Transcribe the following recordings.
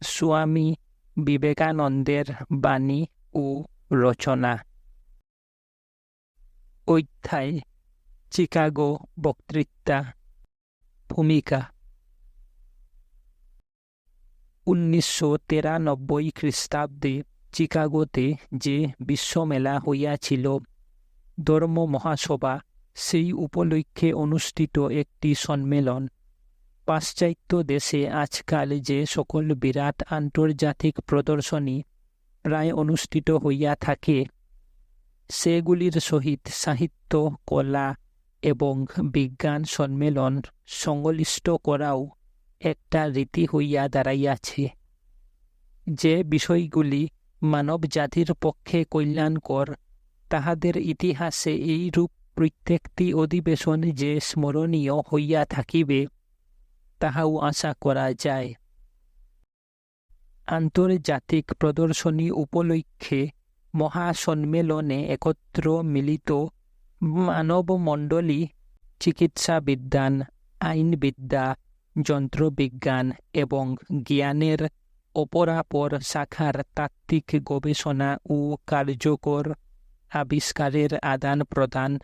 স্বামী বিবেকানন্দের বাণী ও রচনা। অধ্যায় চিকাগো বক্তৃতা। ভূমিকা। 1993 খ্রিস্টাব্দে চিকাগোতে যে বিশ্বমেলা হইয়াছিল, ধর্ম মহাসভা, সেই উপলক্ষে অনুষ্ঠিত একটি সম্মেলন। পাশ্চাত্য দেশে আজকাল যে সকল বিরাট আন্তর্জাতিক প্রদর্শনী প্রায় অনুষ্ঠিত হইয়া থাকে, সেগুলির সহিত সাহিত্য, কলা এবং বিজ্ঞান সম্মেলন সংশ্লিষ্ট করাও একটা রীতি হইয়া দাঁড়াইয়াছে। যে বিষয়গুলি মানবজাতির পক্ষে কল্যাণকর, তাহাদের ইতিহাসে এইরূপ প্রত্যেকটি অধিবেশন যে স্মরণীয় হইয়া থাকিবে, তাহাও আশা করা যায়। আন্তর্জাতিক প্রদর্শনী উপলক্ষে মহাসম্মেলনে একত্র মিলিত মানবমণ্ডলী চিকিৎসাবিজ্ঞান, আইনবিদ্যা, যন্ত্রবিজ্ঞান এবং জ্ঞানের অপরাপর শাখার তাত্ত্বিক গবেষণা ও কার্যকর আবিষ্কারের আদান প্রদান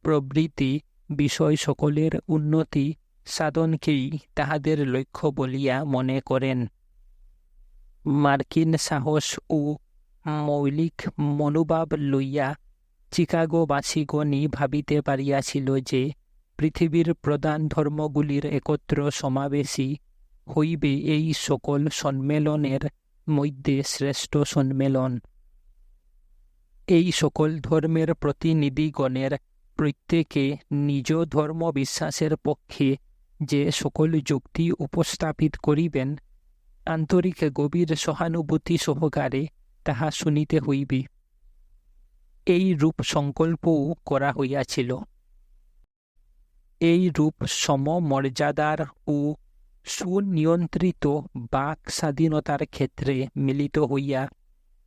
প্রভৃতি বিষয় সকলের উন্নতি সাধনকেই তাহাদের লক্ষ্য বলিয়া মনে করেন। মার্কিন সাহস ও মৌলিক মনোভাব লইয়া চিকাগোবাসীগণই ভাবিতে পারিয়াছিল যে পৃথিবীর প্রধান ধর্মগুলির একত্র সমাবেশই হইবে এই সকল সম্মেলনের মধ্যে শ্রেষ্ঠ সম্মেলন। এই সকল ধর্মের প্রতিনিধিগণের প্রত্যেকে নিজ ধর্ম বিশ্বাসের পক্ষে যে সকল যুক্তি উপস্থাপিত করিবেন, আন্তরিক গভীর সহানুভূতি সহকারে তাহা শুনিতে হইবে। এই রূপ সংকল্পও করা হইয়াছিল। এই রূপ সমমর্যাদার ও সুনিয়ন্ত্রিত বাক স্বাধীনতার ক্ষেত্রে মিলিত হইয়া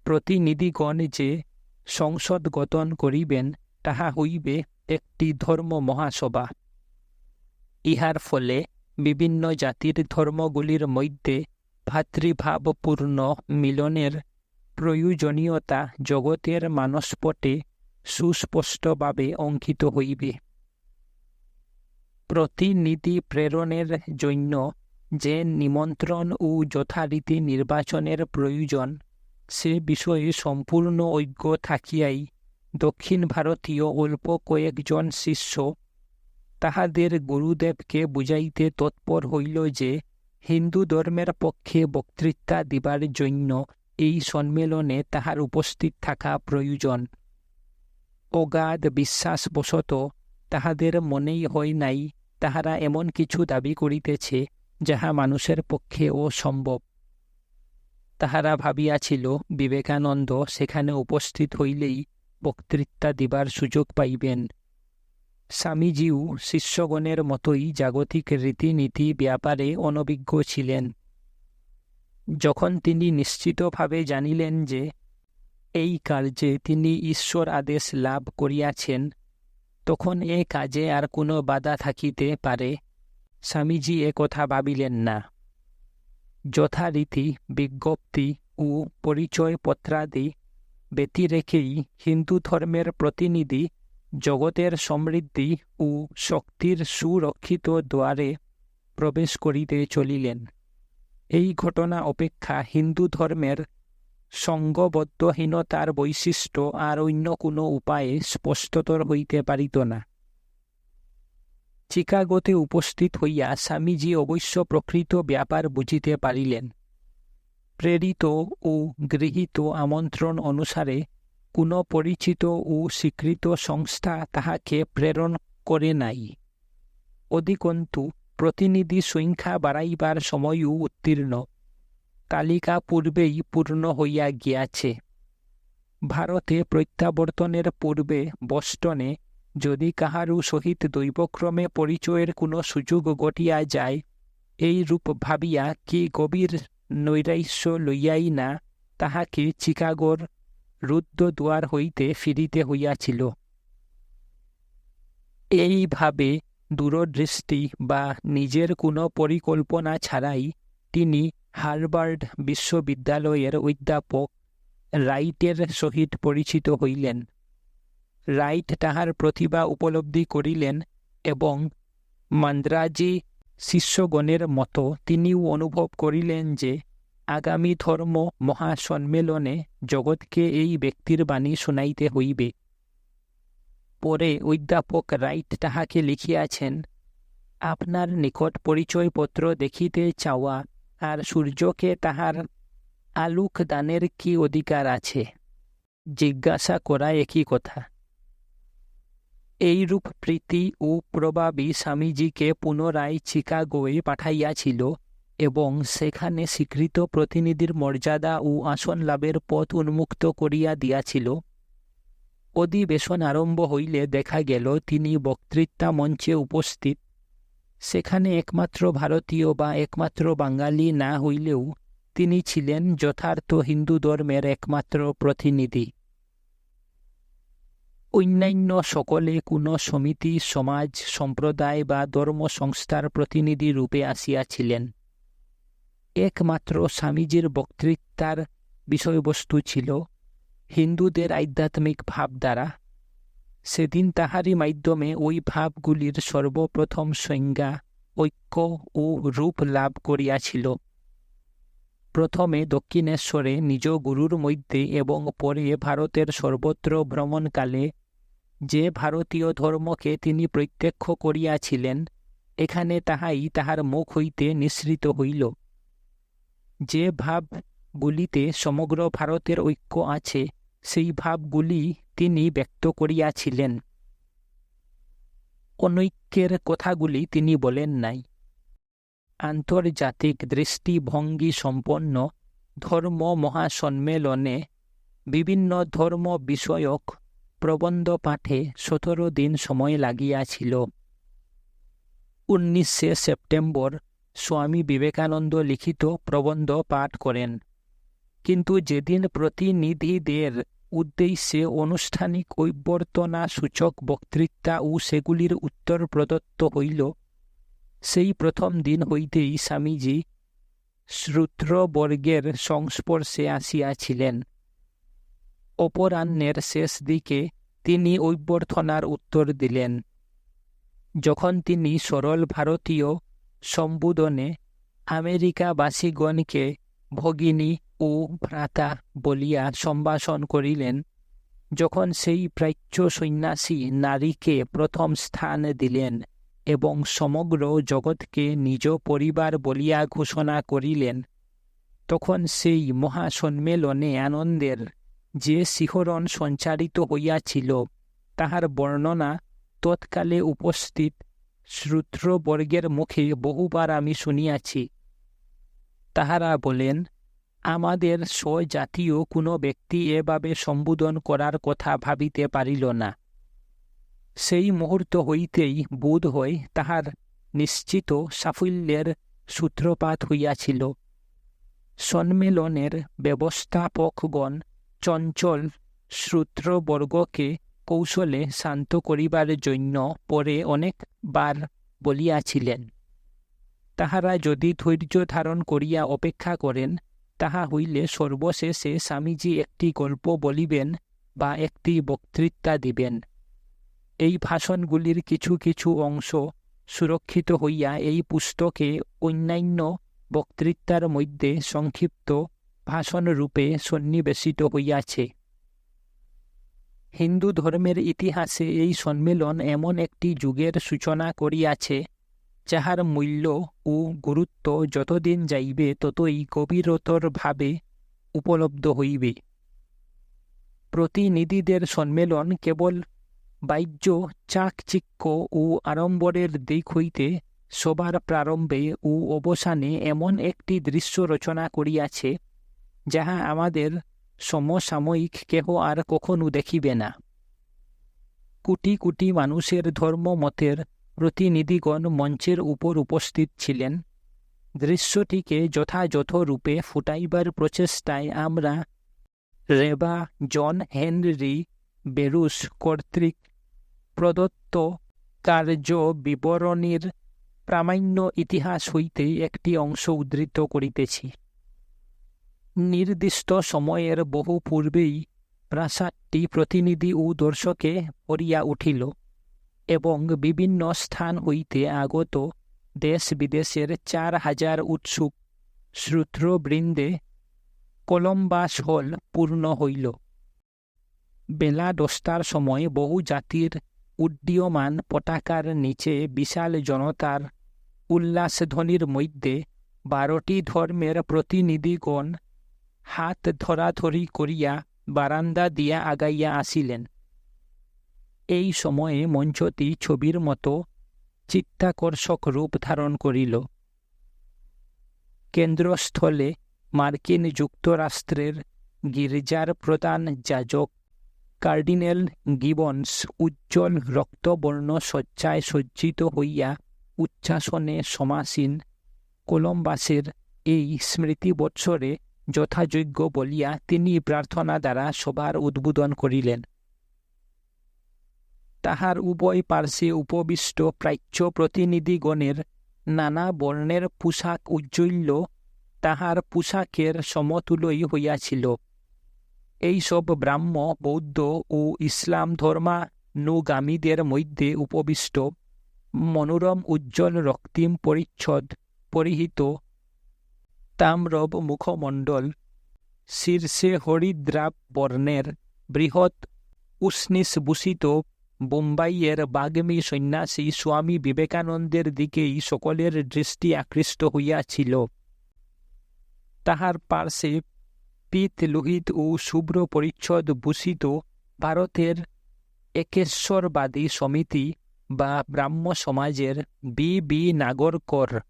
প্রতিনিধিগণ যে সংসদ গঠন করিবেন, তাহা হইবে একটি ধর্ম মহাসভা। ইহার ফলে বিভিন্ন জাতির ধর্মগুলির মধ্যে ভ্রাতৃভাবপূর্ণ মিলনের প্রয়োজনীয়তা জগতের মানসপটে সুস্পষ্টভাবে অঙ্কিত হইবে। প্রতিনিধি প্রেরণের জন্য যে নিমন্ত্রণ ও যথারীতি নির্বাচনের প্রয়োজন, সে বিষয়ে সম্পূর্ণ অজ্ঞ থাকিয়াই দক্ষিণ ভারতীয় অল্প কয়েকজন শিষ্য তাহাদের গুরুদেবকে বুঝাইতে তৎপর হইল যে হিন্দু ধর্মের পক্ষে বক্তৃতা দিবার জন্য এই সম্মেলনে তাহার উপস্থিত থাকা প্রয়োজন। অগাধ বিশ্বাসবশত তাহাদের মনেই হয় নাই তাহারা এমন কিছু দাবি করিতেছে যাহা মানুষের পক্ষে অসম্ভব। তাহারা ভাবিয়াছিল বিবেকানন্দ সেখানে উপস্থিত হইলেই বক্তৃতা দিবার সুযোগ পাইবেন। স্বামীজীও শিষ্যগণের মতোই জাগতিক রীতিনীতি ব্যাপারে অনভিজ্ঞ ছিলেন। যখন তিনি নিশ্চিতভাবে জানিলেন যে এই কার্যে তিনি ঈশ্বর আদেশ লাভ করিয়াছেন, তখন এ কাজে আর কোনো বাধা থাকিতে পারে, স্বামীজী কথা ভাবিলেন না। যথারীতি বিজ্ঞপ্তি ও পরিচয়পত্রাদি ব্যতিরেকেই হিন্দু ধর্মের প্রতিনিধি জগতের সমৃদ্ধি ও শক্তির সুরক্ষিত দ্বারে প্রবেশ করিতে চলিলেন। এই ঘটনা অপেক্ষা হিন্দু ধর্মের সঙ্গবদ্ধহীনতার বৈশিষ্ট্য আর অন্য কোনো উপায়ে স্পষ্টতর হইতে পারিত না। চিকাগোতে উপস্থিত হইয়া স্বামীজী অবশ্য প্রকৃত ব্যাপার বুঝিতে পারিলেন। প্রেরিত ও গৃহীত আমন্ত্রণ অনুসারে কোনো পরিচিত ও স্বীকৃত সংস্থা তাহাকে প্রেরণ করে নাই। অধিকন্তু প্রতিনিধি সংখ্যা বাড়াইবার সময়ও উত্তীর্ণ। তালিকা পূর্বেই পূর্ণ হইয়া গিয়াছে। ভারতে প্রত্যাবর্তনের পূর্বে বষ্টনে যদি কাহারও সহিত দৈবক্রমে পরিচয়ের কোনো সুযোগ ঘটিয়া যায়, এই রূপ ভাবিয়া কি গভীর নৈরাশ্য লইয়াই না তাহাকে চিকাগোর রুদ্ধ দুয়ার হইতে ফিরিতে হইয়াছিল। এইভাবে দূরদৃষ্টি বা নিজের কোনো পরিকল্পনা ছাড়াই তিনি হার্ভার্ড বিশ্ববিদ্যালয়ের অধ্যাপক রাইটের সহিত পরিচিত হইলেন। রাইট তাহার প্রতিভা উপলব্ধি করিলেন এবং মান্দ্রাজী শিষ্যগণের মতো তিনিও অনুভব করিলেন যে আগামী ধর্ম মহাসম্মেলনে জগৎকে এই ব্যক্তির বাণী শুনাইতে হইবে। পরে অধ্যাপক রাইট তাহাকে লিখিয়াছেন, আপনার নিকট পরিচয়পত্র দেখিতে চাওয়া আর সূর্যকে তাহার আলোক দানের কি অধিকার আছে? জিজ্ঞাসা করা একই কথা। এইরূপ প্রীতি ও প্রভাবী স্বামীজীকে পুনরায় চিকাগোয় পাঠাইয়াছিল এবং সেখানে স্বীকৃত প্রতিনিধির মর্যাদা ও আসন লাভের পথ উন্মুক্ত করিয়া দিয়াছিল। অধিবেশন আরম্ভ হইলে দেখা গেল তিনি বক্তৃতা মঞ্চে উপস্থিত। সেখানে একমাত্র ভারতীয় বা একমাত্র বাঙালি না হইলেও তিনি ছিলেন যথার্থ হিন্দু ধর্মের একমাত্র প্রতিনিধি। অন্যান্য সকলে কোনো সমিতি, সমাজ, সম্প্রদায় বা ধর্ম সংস্থার প্রতিনিধি রূপে আসিয়াছিলেন। একমাত্র স্বামীজীর বক্তৃতার বিষয়বস্তু ছিল হিন্দুদের আধ্যাত্মিক ভাবধারা। সেদিন তাহারই মাধ্যমে ওই ভাবগুলির সর্বপ্রথম সংজ্ঞা, ঐক্য ও রূপ লাভ করিয়াছিল। প্রথমে দক্ষিণেশ্বরে নিজ গুরুর মধ্যে এবং পরে ভারতের সর্বত্র ভ্রমণকালে যে ভারতীয় ধর্মকে তিনি প্রত্যক্ষ করিয়াছিলেন, এখানে তাহাই তাহার মুখ হইতে নিঃসৃত হইল। যে ভাবগুলিতে সমগ্র ভারতের ঐক্য আছে, সেই ভাবগুলি তিনি ব্যক্ত করিয়াছিলেন। অনৈক্যের কথাগুলি তিনি বলেন নাই। আন্তর্জাতিক দৃষ্টিভঙ্গি সম্পন্ন ধর্ম মহাসম্মেলনে বিভিন্ন ধর্ম বিষয়ক প্রবন্ধ পাঠে 17 দিন সময় লাগিয়াছিল। 19 সেপ্টেম্বর স্বামী বিবেকানন্দ লিখিত প্রবন্ধ পাঠ করেন। কিন্তু যেদিন প্রতিনিধিদের উদ্দেশ্যে আনুষ্ঠানিক অভ্যর্থনা সূচক বক্তৃতা ও সেগুলির উত্তর প্রদত্ত হইল, সেই প্রথম দিন হইতেই স্বামীজী শ্রোতৃবর্গের সংস্পর্শে আসিয়াছিলেন। অপরাহ্নের শেষ দিকে তিনি অভ্যর্থনার উত্তর দিলেন। যখন তিনি সরল ভারতীয় সম্বোধনে আমেরিকাবাসীগণকে ভগিনী ও ভ্রাতা বলিয়া সম্ভাষণ করিলেন, যখন সেই প্রাচ্য সন্ন্যাসী নারীকে প্রথম স্থান দিলেন এবং সমগ্র জগৎকে নিজ পরিবার বলিয়া ঘোষণা করিলেন, তখন সেই মহাসম্মেলনে আনন্দের যে শিহরণ সঞ্চারিত হইয়াছিল, তাহার বর্ণনা তৎকালে উপস্থিত শ্রোতৃবর্গের মুখে বহুবার আমি শুনিয়াছি। তাহারা বলেন, আমাদের স্বজাতীয় কোনো ব্যক্তি এভাবে সম্বোধন করার কথা ভাবিতে পারিল না। সেই মুহূর্ত হইতেই বোধ হয় তাহার নিশ্চিত সাফল্যের সূত্রপাত হইয়াছিল। সম্মেলনের ব্যবস্থাপকগণ চঞ্চল শ্রোতৃবর্গকে কৌশলে শান্ত করিবার জন্য পরে অনেকবার বলিয়াছিলেন, তাহারা যদি ধৈর্য ধারণ করিয়া অপেক্ষা করেন, তাহা হইলে সর্বশেষে স্বামীজী একটি গল্প বলিবেন বা একটি বক্তৃতা দিবেন। এই ভাষণগুলির কিছু কিছু অংশ সুরক্ষিত হইয়া এই পুস্তকে অন্যান্য বক্তৃতার মধ্যে সংক্ষিপ্ত ভাষণরূপে সন্নিবেশিত হইয়াছে। হিন্দু ধর্মের ইতিহাসে এই সম্মেলন এমন একটি যুগের সূচনা করিয়াছে, যাহার মূল্য ও গুরুত্ব যতদিন যাইবে ততই গভীরতরভাবে উপলব্ধ হইবে। প্রতিনিধিদের সম্মেলন কেবল বাহ্য চাকচিক্য ও আড়ম্বরের দিক হইতে সবার প্রারম্ভে ও অবসানে এমন একটি দৃশ্য রচনা করিয়াছে, যাহা আমাদের সমসাময়িক কেহ আর কখনো দেখিবে না। কোটি কোটি মানুষের ধর্মমতের প্রতিনিধিগণ মঞ্চের উপর উপস্থিত ছিলেন। দৃশ্যটিকে যথাযথ রূপে ফুটাইবার প্রচেষ্টায় আমরা রেবা জন হেনরি বেরুস কর্তৃক প্রদত্ত কার্য বিবরণীর প্রামাণ্য ইতিহাস হইতে একটি অংশ উদ্ধৃত করিতেছি। নির্দিষ্ট সময়ের বহু পূর্বেই প্রাসাদটি প্রতিনিধি ও দর্শকে ভরিয়া উঠিল এবং বিভিন্ন স্থান হইতে আগত দেশ বিদেশের 4,000 উৎসুক শ্রোতৃবৃন্দে কলম্বাস হল পূর্ণ হইল। বেলা 10টার সময় বহু জাতির উড্ডীয়মান পতাকার নিচে বিশাল জনতার উল্লাসধ্বনির মধ্যে 12টি ধর্মের প্রতিনিধিগণ হাত ধরাধরি করিয়া বারান্দা দিয়া আগাইয়া আসিলেন। এই সময়ে মঞ্চটি ছবির মতো চিত্তাকর্ষক রূপ ধারণ করিল। কেন্দ্রস্থলে মার্কিন যুক্তরাষ্ট্রের গির্জার প্রধান যাজক কার্ডিনাল গিবন্স উজ্জ্বল রক্তবর্ণ শয্যায় সজ্জিত হইয়া উচ্ছ্বাসনে সমাসীন। কলম্বাসের এই স্মৃতি বৎসরে যথাযোগ্য বলিয়া তিনি প্রার্থনা দ্বারা সভার উদ্বোধন করিলেন। তাহার উভয় পার্শ্বে উপবিষ্ট প্রাচ্য প্রতিনিধিগণের নানা বর্ণের পোশাক উজ্জ্বল্য তাহার পোশাকের সমতুলই হইয়াছিল। এইসব ব্রাহ্ম, বৌদ্ধ ও ইসলাম ধর্মানুগামীদের মধ্যে উপবিষ্ট মনোরম উজ্জ্বল রক্তিম পরিচ্ছদ পরিহিত তাম্রব মুখমণ্ডল, শীর্ষে হরিদ্রাব বর্ণের বৃহৎ উষ্ণিসভূষিত বোম্বাইয়ের বাগ্মী সন্ন্যাসী স্বামী বিবেকানন্দের দিকেই সকলের দৃষ্টি আকৃষ্ট হইয়াছিল। তাহার পার্শ্বে পীত লোহিত ও শুভ্র পরিচ্ছদ ভূষিত ভারতের একেশ্বরবাদী সমিতি বা ব্রাহ্ম সমাজের বি নাগরকর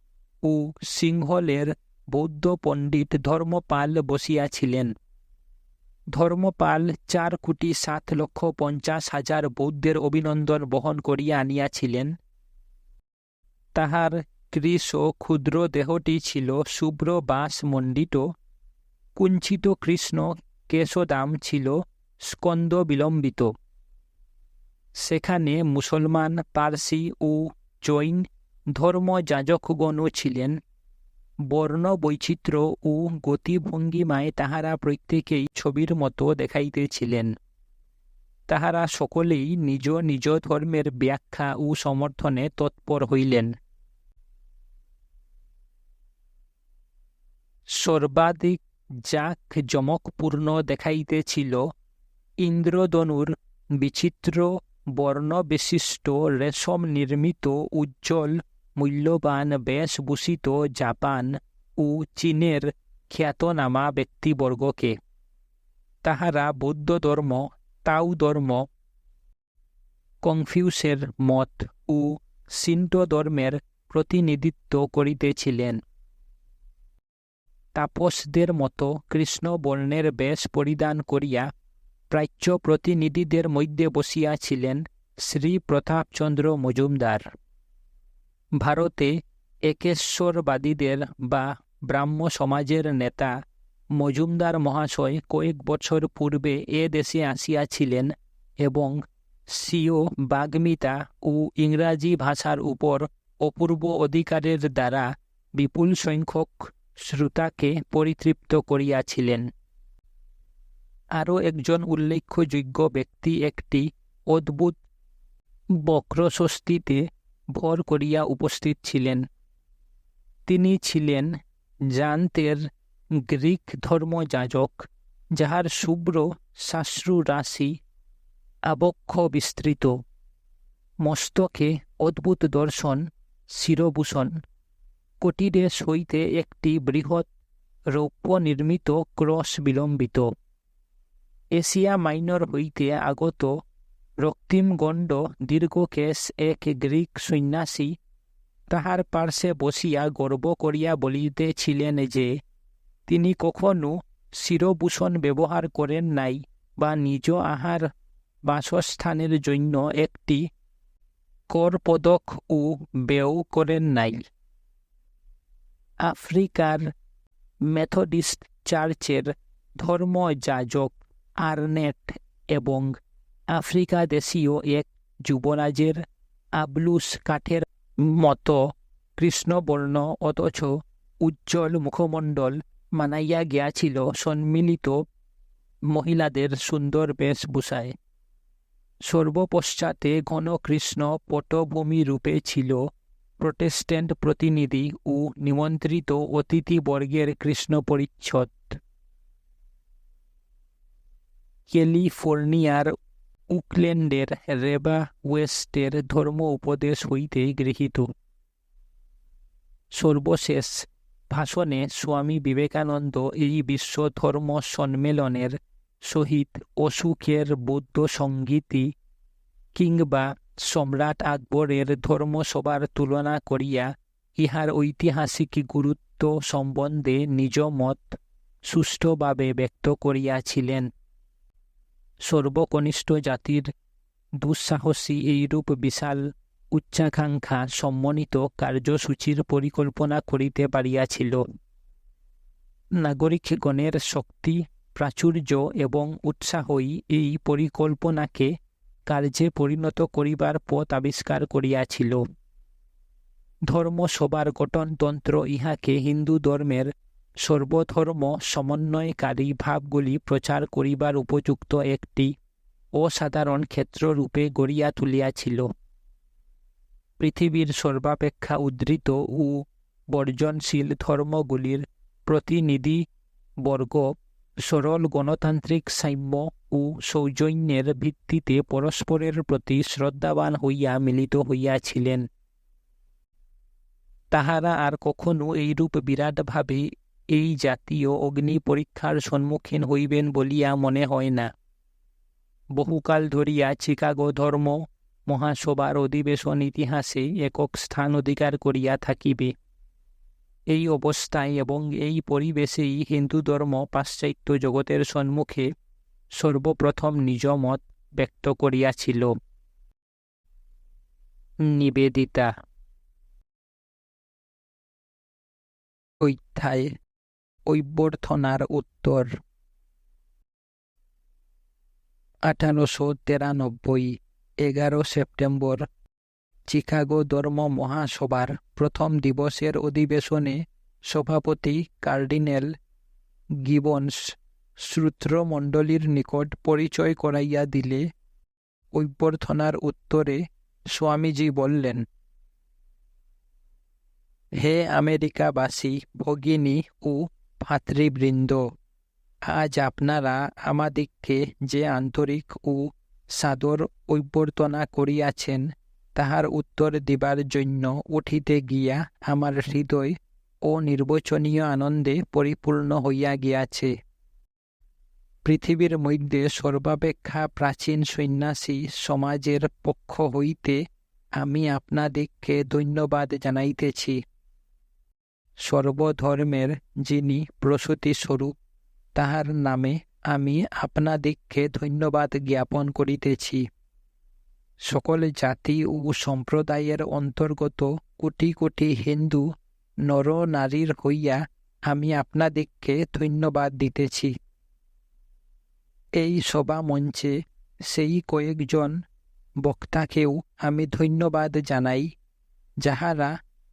ও সিংহলের বৌদ্ধ পণ্ডিত ধর্মপাল বসিয়াছিলেন। ধর্মপাল 4,07,50,000 বৌদ্ধের অভিনন্দন বহন করিয়া আনিয়াছিলেন। তাহার কৃশ ও ক্ষুদ্র দেহটি ছিল শুভ্র বাঁশ মণ্ডিত, কুঞ্চিত কৃষ্ণ কেশদাম ছিল স্কন্দ বিলম্বিত। সেখানে মুসলমান, পার্সি ও জৈন ধর্মযাজকগণও ছিলেন। বর্ণ বৈচিত্র্য ও গতিভঙ্গিমায় তাহারা প্রত্যেকেই ছবির মতো দেখাইতেছিলেন। তাহারা সকলেই নিজ নিজ ধর্মের ব্যাখ্যা ও সমর্থনে তৎপর হইলেন। সর্বাধিক জাঁকজমকপূর্ণ দেখাইতেছিল ইন্দ্রধনুর বিচিত্র বর্ণবিশিষ্ট রেশম নির্মিত উজ্জ্বল মূল্যবান বেশভূষিত জাপান ও চীনের খ্যাতনামা ব্যক্তিবর্গকে। তাহারা বৌদ্ধ ধর্ম, তাও ধর্ম, কনফিউসের মত ও শিন্টো ধর্মের প্রতিনিধিত্ব করিতেছিলেন। তাপসদের মতো কৃষ্ণবর্ণের বেশ পরিধান করিয়া প্রাচ্য প্রতিনিধিদের মধ্যে বসিয়াছিলেন শ্রী প্রতাপচন্দ্র মজুমদার। ভারতে একেশ্বরবাদীদের বা ব্রাহ্ম সমাজের নেতা মজুমদার মহাশয় কয়েক বছর পূর্বে এ দেশে আসিয়াছিলেন এবং স্বীয় বাগ্মিতা ও ইংরাজি ভাষার উপর অপূর্ব অধিকারের দ্বারা বিপুল সংখ্যক শ্রোতাকে পরিতৃপ্ত করিয়াছিলেন। আরও একজন উল্লেখযোগ্য ব্যক্তি একটি অদ্ভুত বক্রষষ্ঠীতে ভর করিয়া উপস্থিত ছিলেন। তিনি ছিলেন জান্তের গ্রিক ধর্মযাজক, যাহার শুভ্র শ্মশ্রু রাশি আবক্ষ বিস্তৃত, মস্তকে অদ্ভুত দর্শন শিরভূষণ, কটিদেশ হইতে একটি বৃহৎ রৌপ্য নির্মিত ক্রস বিলম্বিত। এশিয়া মাইনর হইতে আগত রক্তিমগণ্ড দীর্ঘকেশ এক গ্রিক সন্ন্যাসী তাহার পার্শ্বে বসিয়া গর্ব করিয়া বলিতেছিলেন যে তিনি কখনও শিরভূষণ ব্যবহার করেন নাই বা নিজ আহার বাসস্থানের জন্য একটি করপদক ও ব্যয় করেন নাই। আফ্রিকার মেথডিস্ট চার্চের ধর্মযাজক আর্নেট এবং আফ্রিকা দেশীয় এক যুবরাজের আবলুস কাঠের মতো কৃষ্ণবর্ণ অথচ উজ্জ্বল মুখমণ্ডল মানাইয়া গিয়াছিল সম্মিলিত মহিলাদের সুন্দর বেশভূষায়। সর্বপশ্চাতে ঘন কৃষ্ণ পটভূমি রূপে ছিল প্রটেস্ট্যান্ট প্রতিনিধি ও নিমন্ত্রিত অতিথিবর্গের কৃষ্ণ পরিচ্ছদ। ক্যালিফোর্নিয়ার উকল্যান্ডের রেবা ওয়েস্টের ধর্ম উপদেশ হইতে গৃহীত। সর্বশেষ ভাষণে স্বামী বিবেকানন্দ এই বিশ্ব ধর্ম সম্মেলনের সহিত অশোকের বৌদ্ধ সংগীতি কিংবা সম্রাট আকবরের ধর্মসভার তুলনা করিয়া ইহার ঐতিহাসিক গুরুত্ব সম্বন্ধে নিজ মত সুষ্ঠুভাবে ব্যক্ত করিয়াছিলেন। সর্বকনিষ্ঠ জাতির দুঃসাহসী এইরূপ বিশাল উচ্চাকাঙ্ক্ষা সম্মানিত কার্যসূচির পরিকল্পনা করিতে পারিয়াছিল। নাগরিকগণের শক্তি, প্রাচুর্য এবং উৎসাহই এই পরিকল্পনাকে কার্যে পরিণত করিবার পথ আবিষ্কার করিয়াছিল। ধর্মসভার গঠনতন্ত্র ইহাকে হিন্দু ধর্মের সর্বধর্ম সমন্বয়কারী ভাবগুলি প্রচার করিবার উপযুক্ত একটি অসাধারণ ক্ষেত্ররূপে গড়িয়া তুলিয়াছিল। পৃথিবীর সর্বাপেক্ষা উদ্ধৃত ও বর্জনশীল ধর্মগুলির প্রতিনিধিবর্গ সরল গণতান্ত্রিক সাম্য ও সৌজন্যের ভিত্তিতে পরস্পরের প্রতি শ্রদ্ধাবান হইয়া মিলিত হইয়াছিলেন। তাহারা আর কখনো এইরূপ বিরাটভাবে এই জাতীয় অগ্নি পরীক্ষার সম্মুখীন হইবেন বলিয়া মনে হয় না। বহুকাল ধরিয়া চিকাগো ধর্ম মহাসভার অধিবেশন ইতিহাসে একক স্থান অধিকার করিয়া থাকিবে। এই অবস্থায় এবং এই পরিবেশেই হিন্দু ধর্ম পাশ্চাত্য জগতের সম্মুখে সর্বপ্রথম নিজ মত ব্যক্ত করিয়াছিল। নিবেদিতা। অধ্যায় অভ্যর্থনার উত্তর। 1893 11 সেপ্টেম্বর চিকাগো ধর্ম মহাসভার প্রথম দিবসের অধিবেশনে সভাপতি কার্ডিনাল গিবন্স শ্রোতৃমণ্ডলীর নিকট পরিচয় করাইয়া দিলে অভ্যর্থনার উত্তরে স্বামীজি বললেন, হে আমেরিকাবাসী ভগিনী ও ভাতৃবৃন্দ, আজ আপনারা আমাদিগকে যে আন্তরিক ও সাদর অভ্যর্থনা করিয়াছেন তাহার উত্তর দিবার জন্য উঠিতে গিয়া আমার হৃদয় অনির্বচনীয় আনন্দে পরিপূর্ণ হইয়া গিয়াছে। পৃথিবীর মধ্যে সর্বাপেক্ষা প্রাচীন সন্ন্যাসী সমাজের পক্ষ হইতে আমি আপনাদিগকে ধন্যবাদ জানাইতেছি। সর্বধর্মের যিনি প্রসূতিস্বরূপ তাহার নামে আমি আপনাদিগকে ধন্যবাদ জ্ঞাপন করিতেছি। সকল জাতি ও সম্প্রদায়ের অন্তর্গত কোটি কোটি হিন্দু নর নারীর হইয়া আমি আপনাদিগকে ধন্যবাদ দিতেছি। এই সভা মঞ্চে সেই কয়েকজন বক্তাকেও আমি ধন্যবাদ জানাই, যাহারা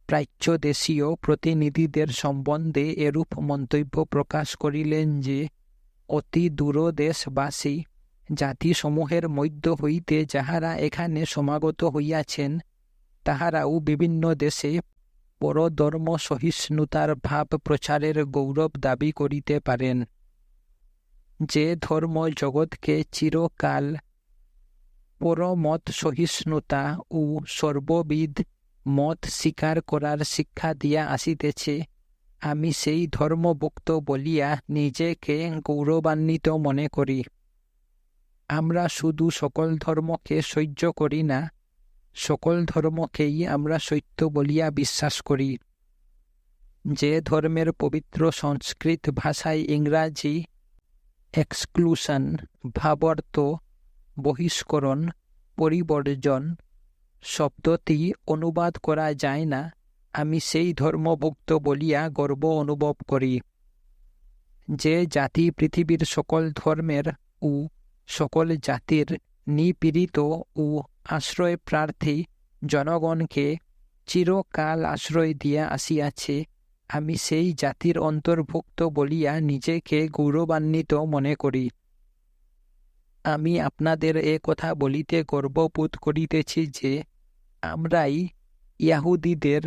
প্রাচ্যদেশীয় প্রতিনিধিদের সম্বন্ধে এরূপ মন্তব্য প্রকাশ করিলেন যে অতি দূরদেশবাসী জাতিসমূহের মধ্য হইতে যাহারা এখানে সমাগত হইয়াছেন তাহারাও বিভিন্ন দেশে পরধর্ম সহিষ্ণুতার ভাব প্রচারের গৌরব দাবী করিতে পারেন। যে ধর্ম জগৎকে চিরকাল পরমত সহিষ্ণুতা ও সর্ববিধ মত স্বীকার করার শিক্ষা দিয়া আসিতেছে, আমি সেই ধর্মভুক্ত বলিয়া নিজেকে গৌরবান্বিত মনে করি। আমরা শুধু সকল ধর্মকে সহ্য করি না, সকল ধর্মকেই আমরা সত্য বলিয়া বিশ্বাস করি। যে ধর্মের পবিত্র সংস্কৃত ভাষায় ইংরাজি এক্সক্লুশন ভাবার্থ বহিষ্করণ পরিবর্জন শব্দটি অনুবাদ করা যায় না, আমি সেই ধর্মভুক্ত বলিয়া গর্ব অনুভব করি। যে জাতি পৃথিবীর সকল ধর্মের ও সকল জাতির নিপীড়িত ও আশ্রয় প্রার্থী জনগণকে চিরকাল আশ্রয় দিয়া আসিয়াছে, আমি সেই জাতির অন্তর্ভুক্ত বলিয়া নিজেকে গৌরবান্বিত মনে করি। আমি আপনাদের এ কথা বলিতে গর্ববোধ করিতেছি যে আমরাই ইয়াহুদীদের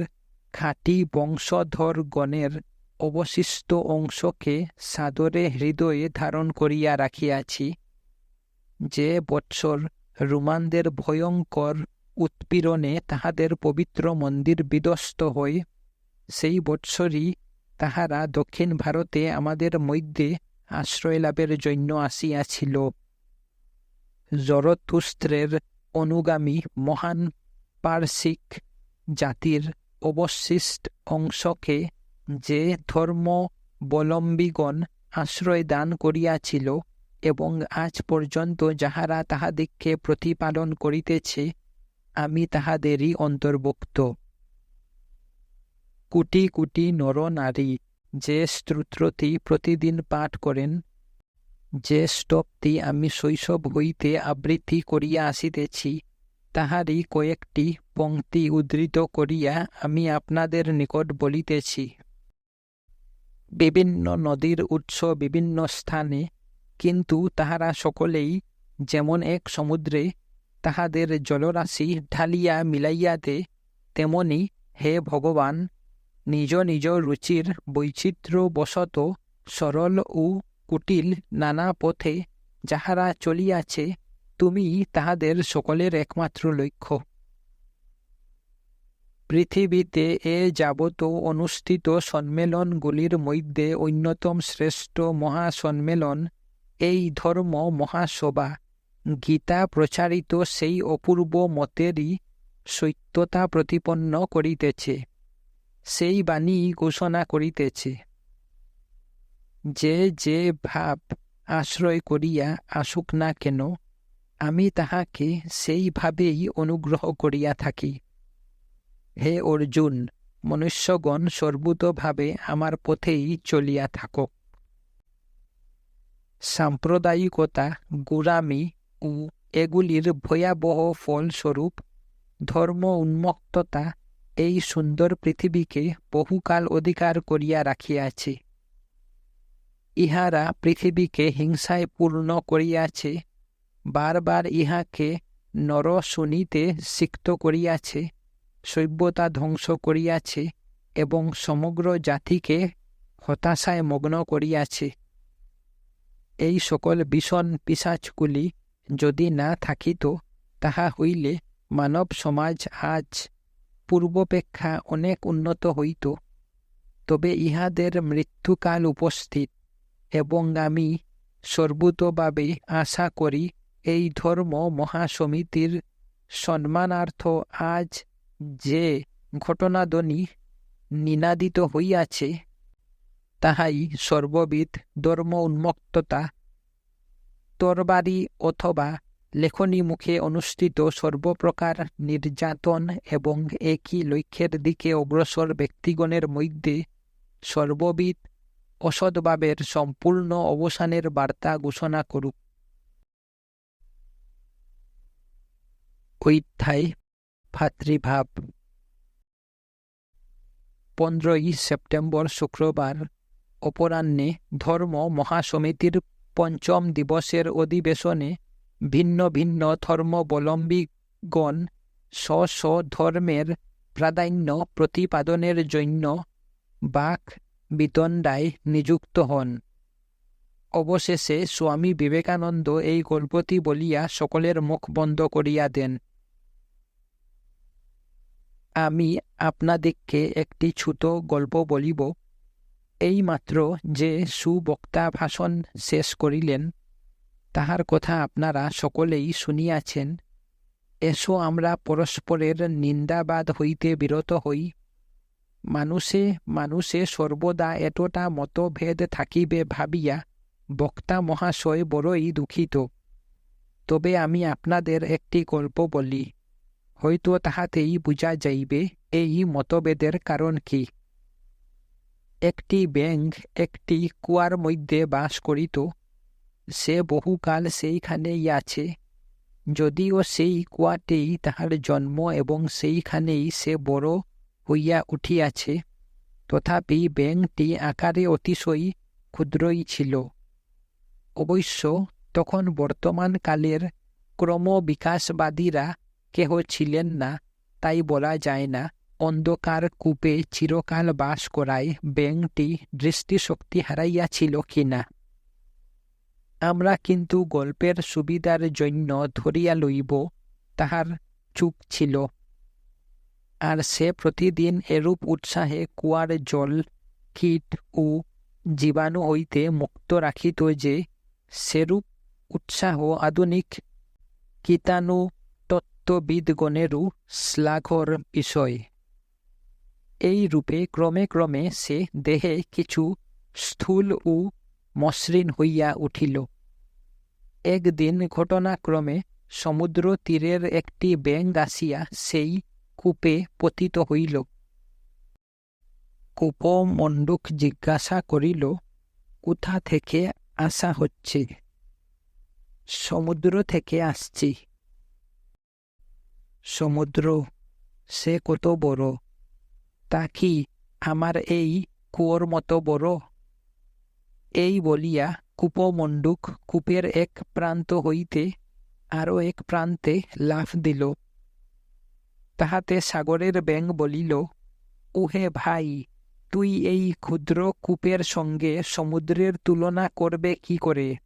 খাঁটি বংশধরগণের অবশিষ্ট অংশকে সাদরে হৃদয়ে ধারণ করিয়া রাখিয়াছি। যে বৎসর রোমানদের ভয়ঙ্কর উৎপীড়নে তাহাদের পবিত্র মন্দির বিধ্বস্ত হয়, সেই বৎসরই তাহারা দক্ষিণ ভারতে আমাদের মধ্যে আশ্রয় লাভের জন্য আসিয়াছিল। জরথুস্ত্রের অনুগামী মহান পারসিক জাতির অবশিষ্ট অংশকে যে ধর্মাবলম্বীগণ আশ্রয় দান করিয়াছিল এবং আজ পর্যন্ত যাহারা তাহাদিগকে প্রতিপালন করিতেছে, আমি তাহাদেরই অন্তর্ভুক্ত। কোটি কোটি নরনারী যে স্তোত্রটি প্রতিদিন পাঠ করেন, যে স্তবটি আমি শৈশব হইতে আবৃত্তি করিয়া আসিতেছি, তাহারই কয়েকটি পংক্তি উদ্ধৃত করিয়া আমি আপনাদের নিকট বলিতেছি। বিভিন্ন নদীর উৎস বিভিন্ন স্থানে, কিন্তু তাহারা সকলেই যেমন এক সমুদ্রে তাহাদের জলরাশি ঢালিয়া মিলাইয়া দে, তেমনি হে ভগবান, নিজ নিজ রুচির বৈচিত্র্যবশত সরল ও কুটিল নানা পথে যাহারা চলিয়াছে, তুমি তাহাদের সকলের একমাত্র লক্ষ্য। পৃথিবীতে এ যাবত অনুষ্ঠিত সম্মেলনগুলির মধ্যে অন্যতম শ্রেষ্ঠ মহাসম্মেলন এই ধর্ম মহাসভা গীতা প্রচারিত সেই অপূর্ব মতেরই সত্যতা প্রতিপন্ন করিতেছে, সেই বাণী ঘোষণা করিতেছে। যে যে ভাব আশ্রয় করিয়া আসুক না কেন, আমি তাহাকে সেইভাবেই অনুগ্রহ করিয়া থাকি। হে অর্জুন, মনুষ্যগণ সর্বতোভাবে আমার পথেই চলিয়া থাকুক। সাম্প্রদায়িকতা, গোঁড়ামি ও এগুলির ভয়াবহ ফলস্বরূপ ধর্ম উন্মত্ততা এই সুন্দর পৃথিবীকে বহুকাল অধিকার করিয়া রাখিয়াছে। ইহারা পৃথিবীকে হিংসায় পূর্ণ করিয়াছে, বারবার ইহাকে নরশূনিতে সিক্ত করিয়াছে, সভ্যতা ধ্বংস করিয়াছে এবং সমগ্র জাতিকে হতাশায় মগ্ন করিয়াছে। এই সকল ভীষণ পিশাচগুলি যদি না থাকিত, তাহা হইলে মানব সমাজ আজ পূর্বাপেক্ষা অনেক উন্নত হইত। তবে ইহাদের মৃত্যুকাল উপস্থিত, এবং আমি সর্বতোভাবে আশা করি এই ধর্ম মহাসমিতির সম্মানার্থ আজ যে ঘটনাদনি নিনাদিত হইয়াছে, তাহাই সর্ববিধ ধর্ম উন্মত্ততা, তরবারি অথবা লেখনী মুখে অনুষ্ঠিত সর্বপ্রকার নির্যাতন এবং একই লক্ষ্যের দিকে অগ্রসর ব্যক্তিগণের মধ্যে সর্ববিধ অসদ্ভাবের সম্পূর্ণ অবসানের বার্তা ঘোষণা করুক। অধ্যায় ভাতৃভাব। 15 সেপ্টেম্বর শুক্রবার অপরাহ্নে ধর্ম মহাসমিতির পঞ্চম দিবসের অধিবেশনে ভিন্ন ভিন্ন ধর্মাবলম্বীগণ স্ব স্ব ধর্মের প্রাধান্য প্রতিপাদনের জন্য বাক বিতণ্ডায় নিযুক্ত হন। অবশেষে স্বামী বিবেকানন্দ এই গল্পটি বলিয়া সকলের মুখ বন্ধ করিয়া দেন। আমি আপনাদিগকে একটি ছোট গল্প বলিব। এইমাত্র যে সুবক্তা ভাষণ শেষ করিলেন, তাহার কথা আপনারা সকলেই শুনিয়াছেন। এসো আমরা পরস্পরের নিন্দাবাদ হইতে বিরত হই। মানুষে মানুষে সর্বদা এতটা মতভেদ থাকিবে ভাবিয়া বক্তা মহাশয় বড়ই দুঃখিত। তবে আমি আপনাদের একটি গল্প বলি, হয়তো তাহাতেই বুঝা যাইবে এই মতভেদের কারণ কি। একটি ব্যাঙ একটি কুয়ার মধ্যে বাস করিত। সে বহুকাল সেইখানেই আছে, যদিও সেই কুয়াতেই তাহার জন্ম এবং সেইখানেই সে বড় হইয়া উঠিয়াছে। তথাপি ব্যাঙটি আকারে অতিশয় ক্ষুদ্রই ছিল। অবশ্য তখন বর্তমান কালের ক্রমবিকাশবাদীরা কেহ ছিলেন না, তাই বলা যায় না। অন্ধকার কূপে চিরকাল বাস করায় ব্যাঙটি দৃষ্টিশক্তি হারাইয়াছিল কিনা। আমরা কিন্তু গল্পের সুবিধার জন্য ধরিয়া লইব তাহার চুপ ছিল, আর সে প্রতিদিন এরূপ উৎসাহে কুয়ার জল কীট ও জীবাণু হইতে মুক্ত রাখিত যে সেরূপ উৎসাহ আধুনিক কীটাণুতত্ত্ববিদগণেরও শ্লাঘর বিষয়। এই রূপে ক্রমে ক্রমে সে দেহে কিছু স্থূল ও মসৃণ হইয়া উঠিল। একদিন ঘটনাক্রমে সমুদ্র তীরের একটি ব্যাঙ আসিয়া সেই কূপে পতিত হইল। কূপমণ্ডূক জিজ্ঞাসা করিল, কোথা থেকে আসা হচ্ছে? সমুদ্র থেকে আসছি। সমুদ্র? সে কত বড়? তা কি আমার এই কুয়োর মতো বড়? এই বলিয়া কূপমণ্ডূক কূপের এক প্রান্ত হইতে আরও এক প্রান্তে লাফ দিল। তাহাতে সাগরের ব্যাঙ বলিল, ওহে ভাই, তুই এই ক্ষুদ্র কূপের সঙ্গে সমুদ্রের তুলনা করবে কি করে?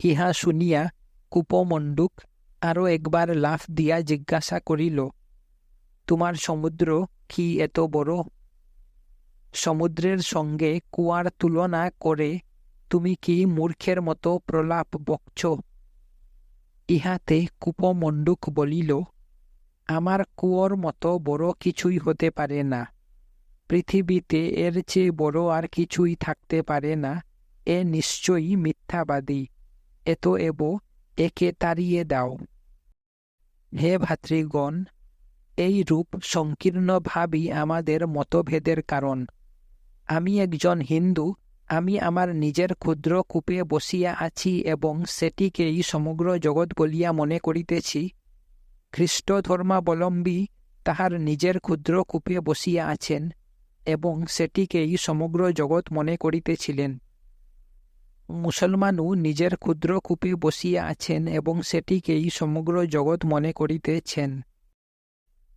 ইহা শুনিয়া কূপমণ্ডূক আরও একবার লাফ দিয়া জিজ্ঞাসা করিল, তোমার সমুদ্র কি এত বড়? সমুদ্রের সঙ্গে কুয়ার তুলনা করে তুমি কি মূর্খের মতো প্রলাপ বকছ? ইহাতে কূপমণ্ডূক বলিল, আমার কুয়োর মতো বড় কিছুই হতে পারে না। পৃথিবীতে এর চেয়ে বড় আর কিছুই থাকতে পারে না। এ নিশ্চয়ই মিথ্যাবাদী। এতএব একে তাড়িয়ে দাও। হে ভাতৃগণ, এই রূপ সংকীর্ণ ভাবই আমাদের মতভেদের কারণ। আমি একজন হিন্দু, আমি আমার নিজের ক্ষুদ্র কূপে বসিয়া আছি এবং সেটিকেই সমগ্র জগৎ বলিয়া মনে করিতেছি। খ্রিস্ট ধর্মাবলম্বী তাহার নিজের ক্ষুদ্র কূপে বসিয়া আছেন এবং সেটিকেই সমগ্র জগৎ মনে করিতেছিলেন। মুসলমানও নিজের ক্ষুদ্র কূপে বসিয়া আছেন এবং সেটিকেই সমগ্র জগৎ মনে করিতেছেন।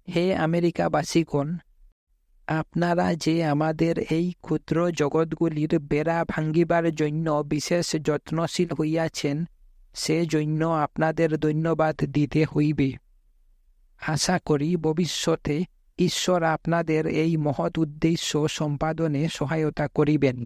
হে আমেরিকাবাসীগণ, আপনারা যে আমাদের এই ক্ষুদ্র জগৎগুলির বেড়া ভাঙ্গিবার জন্য বিশেষ যত্নশীল হইয়াছেন, সে জন্য আপনাদের ধন্যবাদ দিতে হইবে। আশা করি ভবিষ্যতে ঈশ্বর আপনাদের এই মহৎ উদ্দেশ্য সম্পাদনে সহায়তা করিবেন।